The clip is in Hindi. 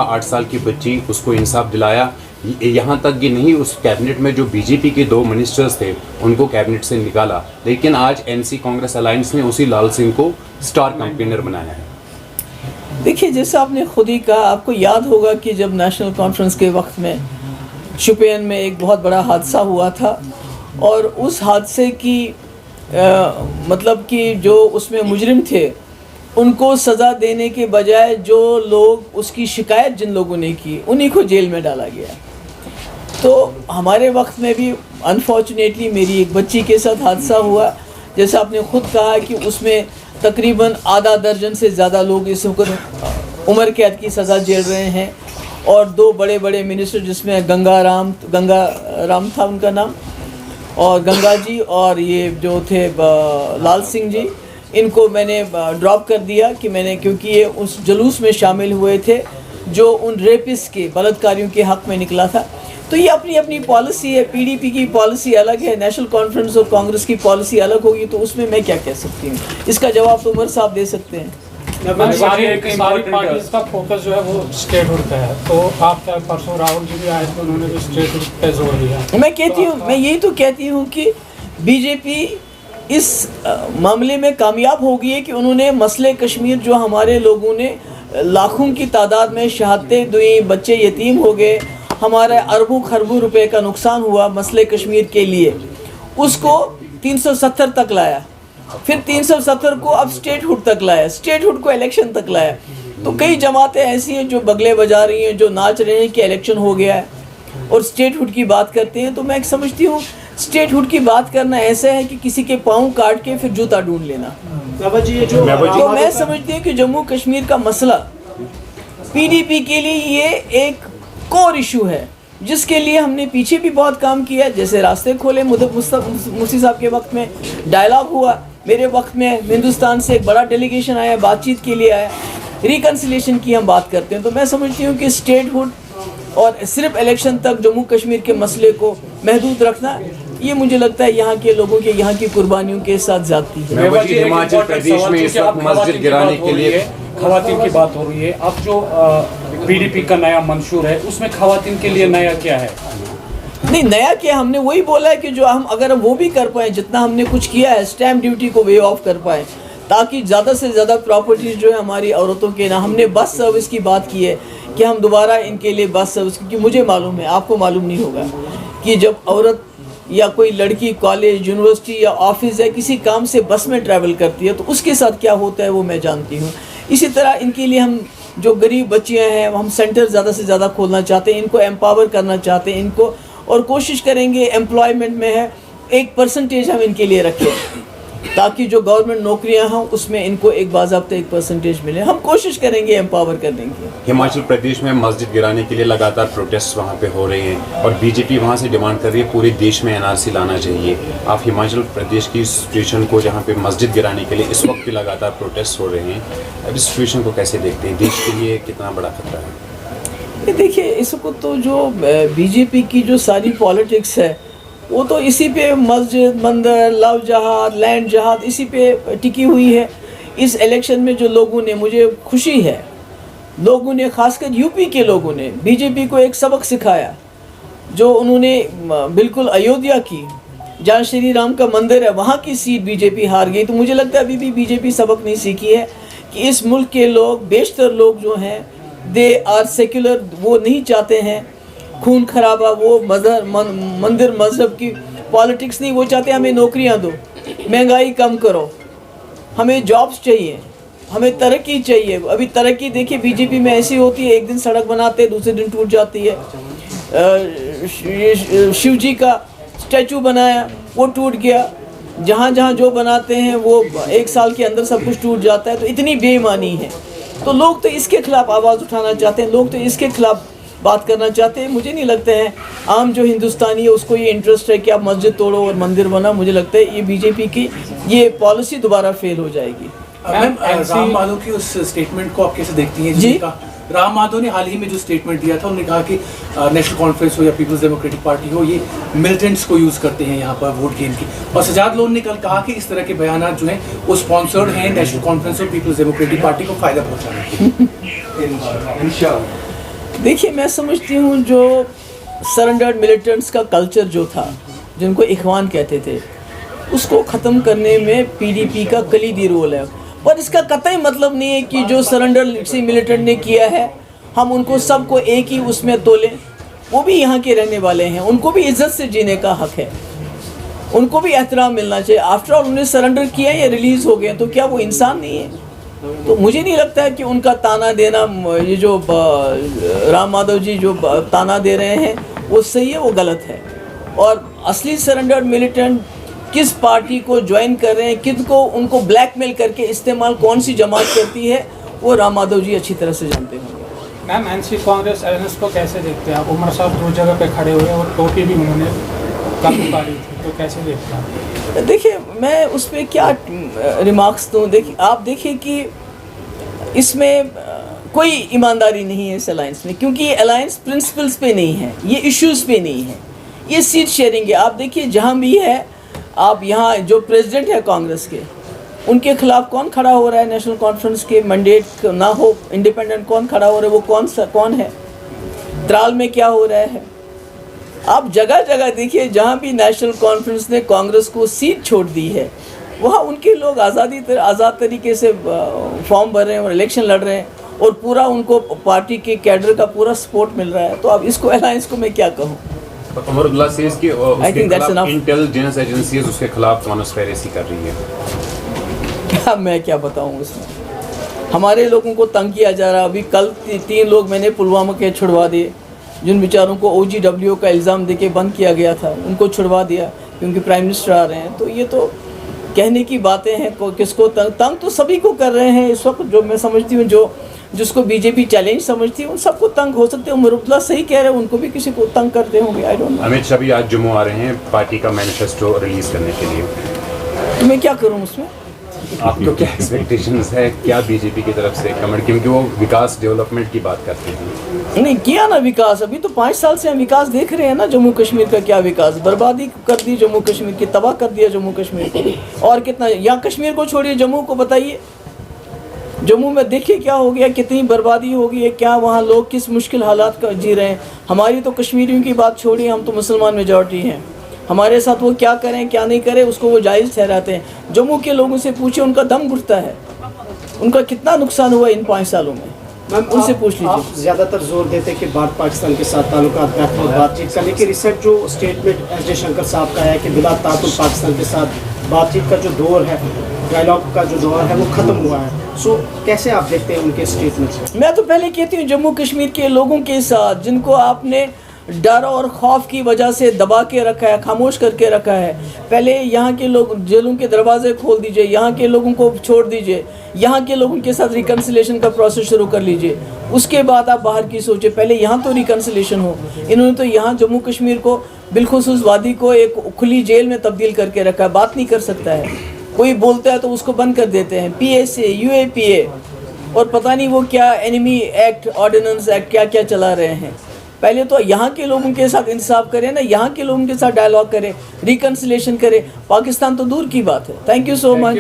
8 साल की बच्ची, उसको इंसाफ दिलाया। यहाँ तक कि नहीं, उस कैबिनेट में जो बीजेपी के 2 मिनिस्टर्स थे उनको कैबिनेट से निकाला, लेकिन आज एनसी कांग्रेस अलायंस ने उसी लाल सिंह को स्टार कैंपेनर बनाया है। देखिए, जैसा आपने खुद ही कहा, आपको याद होगा कि जब नेशनल कॉन्फ्रेंस के वक्त में शुपियन में एक बहुत बड़ा हादसा हुआ था, और उस हादसे की मतलब कि जो उसमें मुजरिम थे उनको सज़ा देने के बजाय जो लोग उसकी शिकायत जिन लोगों ने की उन्हीं को जेल में डाला गया। तो हमारे वक्त में भी अनफॉर्चुनेटली मेरी एक बच्ची के साथ हादसा हुआ, जैसा आपने ख़ुद कहा कि उसमें तकरीबन आधा दर्जन से ज़्यादा लोग इस वक्त उम्र कैद की सज़ा झेल रहे हैं, और 2 बड़े बड़े मिनिस्टर जिसमें गंगा राम था उनका नाम, और गंगा जी, और ये जो थे लाल सिंह जी, इनको मैंने ड्रॉप कर दिया कि क्योंकि ये उस जुलूस में शामिल हुए थे जो उन रेपिस्ट के बलात्कारियों के हक़ में निकला था। तो ये अपनी अपनी पॉलिसी है, पीडीपी की पॉलिसी अलग है, नेशनल कॉन्फ्रेंस और कांग्रेस की पॉलिसी अलग होगी, तो उसमें मैं क्या कह सकती हूँ? इसका जवाब तो उमर साहब दे सकते हैं। सारी पार्टीज का फोकस जो है वो स्टेटहुड पे है, तो आप क्या परसों राहुल जी भी आए थे, उन्होंने जो स्टेटहुड पे जोर दिया। मैं यही तो कहती हूँ कि बीजेपी इस मामले में कामयाब हो गई है कि उन्होंने मसले कश्मीर, जो हमारे लोगों ने लाखों की तादाद में शहादतें दी, बच्चे यतीम हो गए, हमारा अरबों खरबों रुपए का नुकसान हुआ मसले कश्मीर के लिए, उसको 370 तक लाया, फिर 370 को अब स्टेटहुड तक लाया, स्टेटहुड को इलेक्शन तक लाया। तो कई जमातें ऐसी हैं जो बगले बजा रही हैं, जो नाच रहे हैं कि इलेक्शन हो गया है और स्टेटहुड की बात करते हैं। तो मैं समझती हूँ स्टेटहुड की बात करना ऐसा है कि किसी के पाँव काट के फिर जूता ढूंढ लेना। तो मैं समझती हूँ कि जम्मू कश्मीर का मसला पीडीपी के लिए ये एक कोर इशू है, जिसके लिए हमने पीछे भी बहुत काम किया, जैसे रास्ते खोले मुफ्ती साहब के वक्त में, डायलॉग हुआ, मेरे वक्त में हिंदुस्तान से एक बड़ा डेलीगेशन आया, बातचीत के लिए आया, रिकन्सिलेशन की हम बात करते हैं। तो मैं समझती हूँ कि स्टेटहुड और सिर्फ इलेक्शन तक जम्मू कश्मीर के मसले को महदूद रखना, ये मुझे लगता है यहाँ के लोगों के, यहाँ की कुर्बानियों के साथ जाती है। हिमाचल प्रदेश में इस वक्त मस्जिद गिराने के लिए खवातीन की बात हो रही है, अब जो पीडीपी का नया मंशूर है उसमें खवातीन के लिए नया क्या है? नहीं, नया क्या, हमने वही बोला है कि जो हम अगर हम वो भी कर पाए जितना हमने कुछ किया है, स्टैम्प ड्यूटी को वे ऑफ कर पाए, ताकि ज़्यादा से ज़्यादा प्रॉपर्टीज़ जो है हमारी औरतों के ना, हमने बस सर्विस की बात की है कि हम दोबारा इनके लिए बस सर्विस, क्योंकि मुझे मालूम है, आपको मालूम नहीं होगा कि जब औरत या कोई लड़की कॉलेज, यूनिवर्सिटी या ऑफिस या किसी काम से बस में ट्रैवल करती है तो उसके साथ क्या होता है वो मैं जानती हूँ। इसी तरह इनके लिए हम जो गरीब बच्चियाँ हैं, हम सेंटर ज़्यादा से ज़्यादा खोलना चाहते हैं, इनको एम्पावर करना चाहते हैं इनको, और कोशिश करेंगे एम्प्लॉयमेंट में है 1% हम इनके लिए रखें, ताकि जो गवर्नमेंट नौकरियां हों उसमें इनको एक बाज़ाब्ता 1% मिले। हम कोशिश करेंगे एम्पावर करने की। हिमाचल प्रदेश में मस्जिद गिराने के लिए लगातार प्रोटेस्ट वहाँ पे हो रहे हैं और बीजेपी वहाँ से डिमांड कर रही है पूरे देश में एनआरसी लाना चाहिए। आप हिमाचल प्रदेश की सिचुएशन को, जहाँ पे मस्जिद गिराने के लिए इस वक्त भी लगातार प्रोटेस्ट हो रहे हैं, अब इस सिचुएशन को कैसे देखते हैं? देश के लिए कितना बड़ा खतरा है? देखिए, इसको तो जो बीजेपी की जो सारी पॉलिटिक्स है वो तो इसी पे, मस्जिद, मंदिर, लव जहाद, लैंड जहाद, इसी पे टिकी हुई है। इस इलेक्शन में जो लोगों ने, मुझे खुशी है, लोगों ने, खासकर यूपी के लोगों ने बीजेपी को एक सबक सिखाया, जो उन्होंने बिल्कुल अयोध्या की, जहाँ श्री राम का मंदिर है, वहाँ की सीट बीजेपी हार गई। तो मुझे लगता है अभी भी बीजेपी सबक नहीं सीखी है कि इस मुल्क के लोग, बेशतर लोग जो हैं, दे आर सेक्युलर, वो नहीं चाहते हैं खून खराबा, वो मंदिर मजहब की पॉलिटिक्स नहीं, वो चाहते हैं हमें नौकरियां दो, महंगाई कम करो, हमें जॉब्स चाहिए, हमें तरक्की चाहिए। अभी तरक्की देखिए बीजेपी में ऐसी होती है, एक दिन सड़क बनाते हैं, दूसरे दिन टूट जाती है। शिव जी का स्टैचू बनाया, वो टूट गया। जहाँ जहाँ जो बनाते हैं वो 1 साल के अंदर सब कुछ टूट जाता है। तो इतनी बेईमानी है, तो लोग तो इसके खिलाफ आवाज़ उठाना चाहते हैं, लोग तो इसके खिलाफ बात करना चाहते हैं। मुझे नहीं लगता है आम जो हिंदुस्तानी है उसको ये इंटरेस्ट है कि आप मस्जिद तोड़ो और मंदिर बना। मुझे लगता है ये बीजेपी की ये पॉलिसी दोबारा फेल हो जाएगी। राम माधव की उस स्टेटमेंट को आप कैसे देखती हैं? जी, राम माधव ने हाल ही में जो स्टेटमेंट दिया था, उन्होंने कहा कि नेशनल कॉन्फ्रेंस हो या पीपल्स डेमोक्रेटिक पार्टी हो, ये मिलिटेंट्स को यूज़ करते हैं यहाँ पर वोट गेन की। और सजाद लोन ने कल कहा कि इस तरह के बयान जो हैं वो स्पॉन्सर्ड हैं नेशनल कॉन्फ्रेंस और पीपल्स डेमोक्रेटिक पार्टी को फ़ायदा पहुँचाने के। देखिए, मैं समझती हूँ जो सरेंडर्ड मिलिटेंट्स का कल्चर जो था, जिनको इखवान कहते थे, उसको ख़त्म करने में पीडीपी का कलीदी रोल है। पर इसका कतई मतलब नहीं है कि जो सरेंडर किसी मिलिटेंट ने किया है हम उनको सबको एक ही उसमें तोलें। वो भी यहाँ के रहने वाले हैं, उनको भी इज्जत से जीने का हक है, उनको भी एहतराम मिलना चाहिए। आफ्टर ऑल उन्हें सरेंडर किया या रिलीज़ हो गए, तो क्या वो इंसान नहीं है? तो मुझे नहीं लगता है कि उनका ताना देना, ये जो राम माधव जी जो ताना दे रहे हैं वो सही है, वो गलत है। और असली सरेंडर्ड मिलिटेंट किस पार्टी को ज्वाइन कर रहे हैं, किसको उनको ब्लैकमेल करके इस्तेमाल कौन सी जमात करती है, वो राम माधव जी अच्छी तरह से जानते होंगे। मैम, एनसी कांग्रेस एलएनएस को कैसे देखते हैं आप? उमर साहब दो जगह पे खड़े हुए और टोपी भी उन्होंने कम पारी थी, तो कैसे देखते हैं? देखिए, मैं उस पर क्या रिमार्क्स दूँ। देखिए, आप देखिए कि इसमें कोई ईमानदारी नहीं है इस अलायंस में, क्योंकि ये अलायंस प्रिंसिपल्स पे नहीं है, ये इश्यूज़ पे नहीं है, ये सीट शेयरिंग है। आप देखिए जहाँ भी है, आप यहाँ जो प्रेसिडेंट है कांग्रेस के, उनके खिलाफ कौन खड़ा हो रहा है? नेशनल कॉन्फ्रेंस के मैंडेट ना हो, इंडिपेंडेंट कौन खड़ा हो रहा है? वो कौन है? त्राल में क्या हो रहा है? आप जगह जगह देखिए, जहाँ भी नेशनल कॉन्फ्रेंस ने कांग्रेस को सीट छोड़ दी है, वहाँ उनके लोग आज़ाद तरीके से फॉर्म भर रहे हैं और इलेक्शन लड़ रहे हैं, और पूरा उनको पार्टी के कैडर का पूरा सपोर्ट मिल रहा है। तो अब इसको अलायंस को मैं क्या कहूँ? उमरुल्लाह सेज कि उसके खिलाफ इंटेलिजेंस एजेंसीज उसके खिलाफ कॉन्स्पिरेसी कर रही है। मैं क्या बताऊँ उसमें? हमारे लोगों को तंग किया जा रहा है। अभी कल 3 लोग मैंने पुलवामा के छुड़वा दिए, जिन बेचारों को OGW का इल्ज़ाम देके बंद किया गया था, उनको छुड़वा दिया क्योंकि प्राइम मिनिस्टर आ रहे हैं। तो ये तो कहने की बातें हैं। किसको तंग तो सभी को कर रहे हैं इस वक्त। जो मैं समझती हूँ, जिसको बीजेपी चैलेंज समझती है, उन सबको तंग हो सकते हैं। उमरुल्लाह सही कह रहे हैं, उनको भी किसी को तंग करते होंगे, I don't know. Amit Shah भी आज जम्मू आ रहे हैं पार्टी का मैनिफेस्टो रिलीज करने के लिए। तो मैं क्या करूँ उसमें? आपको क्या एक्सपेक्टेशंस है, क्या बीजेपी की तरफ से कमेंट, क्योंकि वो विकास डेवलपमेंट की बात करते हैं? नहीं किया ना विकास। अभी तो 5 साल से हम विकास देख रहे हैं ना। जम्मू कश्मीर का क्या विकास? बर्बादी कर दी जम्मू कश्मीर की, तबाह कर दिया जम्मू कश्मीर को। और कितना, यहाँ कश्मीर को छोड़िए, जम्मू को बताइए। जम्मू में देखिए क्या हो गया, कितनी बर्बादी हो गई है, क्या वहाँ लोग किस मुश्किल हालात का जी रहे हैं। हमारी तो कश्मीरियों की बात छोड़िए, हम तो मुसलमान मेजॉरिटी हैं। हमारे साथ वो क्या करें क्या नहीं करें उसको वो जायज़ ठहराते हैं। जम्मू के लोगों से पूछिए, उनका दम घुटता है, उनका कितना नुकसान हुआ इन 5 सालों में, उनसे पूछ लीजिए। आप ज़्यादातर जोर देते हैं कि भारत पाकिस्तान के साथ ताल्लुकात बेहतर बातचीत का, लेकिन रिसेंट जो स्टेटमेंट एस जयशंकर साहब का है कि बिला ताल्लुक पाकिस्तान के साथ बातचीत का जो दौर है, डायलॉग का जो दौर है, वो ख़त्म हुआ है। सो कैसे आप देखते हैं उनके स्टेटमेंट? मैं तो पहले कहती हूँ, जम्मू कश्मीर के लोगों के साथ जिनको आपने डर और खौफ की वजह से दबा के रखा है, खामोश करके रखा है, पहले यहाँ के लोग जेलों के दरवाजे खोल दीजिए, यहाँ के लोगों को छोड़ दीजिए, यहाँ के लोगों के साथ रिकन्सिलेशन का प्रोसेस शुरू कर लीजिए, उसके बाद आप बाहर की सोचिए। पहले यहाँ तो रिकन्सिलेशन हो। इन्होंने तो यहाँ जम्मू कश्मीर को बिलखुसूस वादी को एक खुली जेल में तब्दील करके रखा है। बात नहीं कर सकता है, कोई बोलता है तो उसको बंद कर देते हैं। PSA, UAPA और पता नहीं वो क्या एनिमी एक्ट, ऑर्डिनेंस एक्ट, क्या क्या चला रहे हैं। पहले तो यहाँ के लोगों के साथ इंसाफ करें ना, यहाँ के लोगों के साथ डायलॉग करें, रिकन्सिलेशन करें। पाकिस्तान तो दूर की बात है। Thank you so much.